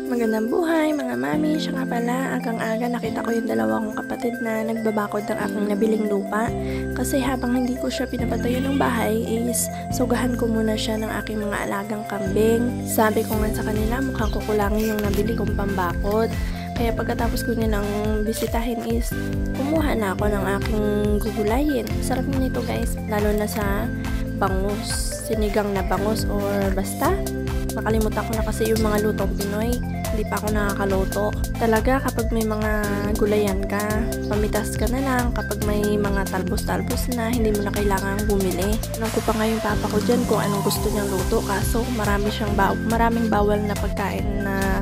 Magandang buhay mga mami, siya nga pala, agang-aga nakita ko yung dalawa kong kapatid na nagbabakod ng aking nabiling lupa. Kasi habang hindi ko siya pinapatayo ng bahay is sugahan ko muna siya ng aking mga alagang kambing. Sabi ko nga sa kanila mukhang kukulangin yung nabili kong pambakod. Kaya pagkatapos ko nilang bisitahin is kumuha na ako ng aking gugulayin. Sarap nito guys, lalo na sa bangus, sinigang na bangus or basta. Nakalimutan ko na kasi yung mga lutong Pinoy. Hindi pa ako nakakaluto. Talaga kapag may mga gulayan ka, pamitas ka na lang. Kapag may mga talbos-talbos na, hindi mo na kailangang bumili. Alam ko pa nga yung papa ko dyan kung anong gusto niyang luto. Kaso maraming bawal na pagkain na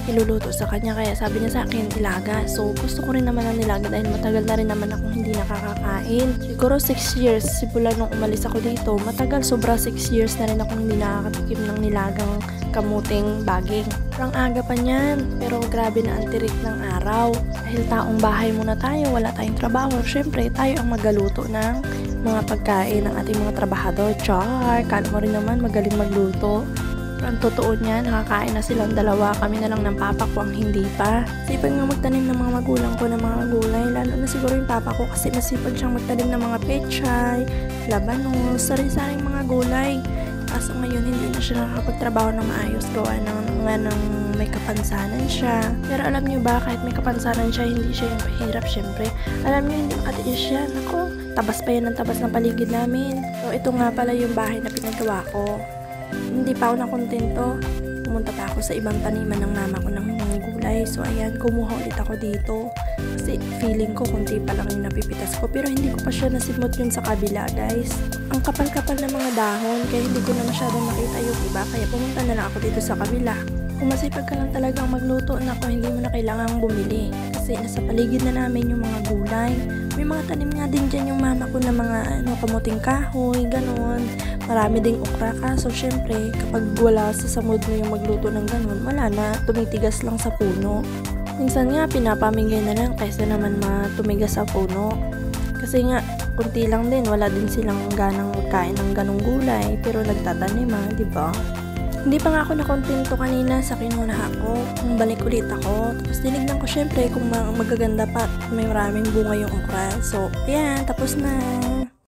iluluto sa kanya. Kaya sabi niya sa akin, nilaga. So gusto ko rin naman ng nilaga dahil matagal na rin naman akong hindi nakakakain. Siguro 6 years, simula nung umalis ako dito. Matagal, sobra 6 years na rin akong hindi nakakatikim ng nilagang kamuting baging. Parang aga pa niyan, pero grabe na ang tirik ng araw. Dahil taong bahay muna tayo, wala tayong trabaho. Syempre, tayo ang magaluto ng mga pagkain ng ating mga trabahador. Char! Kala mo rin naman magaling magluto. Ang totoo niya, nakakain na silang dalawa. Kami na lang ng papa ko ang hindi pa. Sipag nga magtanim ng mga magulang ko ng mga gulay. Lalo na siguro yung papa ko kasi masipag siyang magtanim ng mga pechay, labanos, sari-saring mga gulay. Kaso ngayon hindi na siya nakakapagtrabaho ng maayos, gawa ng may kapansanan siya. Pero alam niyo ba, kahit may kapansanan siya, hindi siya yung mahirap syempre. Alam niyo, hindi makatiis siya. Nako, tabas pa yan ng tabas ng paligid namin. So ito nga pala yung bahay na pinagawa ko. Hindi pa ako nakontento. Pumunta pa ako sa ibang taniman ng mama ko ng mga gulay. So ayan, kumuha ulit ako dito. Kasi feeling ko kunti pa lang yung napipitas ko. Pero hindi ko pa siya nasimot yun sa kabila guys. Ang kapal-kapal ng mga dahon. Kaya hindi ko na masyadong makita yung iba. Kaya pumunta na lang ako dito sa kabila. Kung masipag ka lang talagang magluto, nako, hindi mo na kailangang bumili. Kasi nasa paligid na namin yung mga gulay. May mga tanim nga din dyan yung mama ko na mga kamuting kahoy, ganon. Marami ding okra ka. So syempre, kapag wala sa mood mo yung magluto ng ganon, wala na, tumitigas lang sa puno. Minsan nga, pinapamigay na lang kaysa naman matumigas sa puno. Kasi nga, kunti lang din, wala din silang ganang kain ng ganong gulay. Pero nagtatanim di ba? Hindi pa nga ako nakontento kanina sa kinuha ko. Balik ulit ako. Tapos dinignan ko syempre kung magaganda pa. May maraming bunga yung okra. So, ayan, tapos na.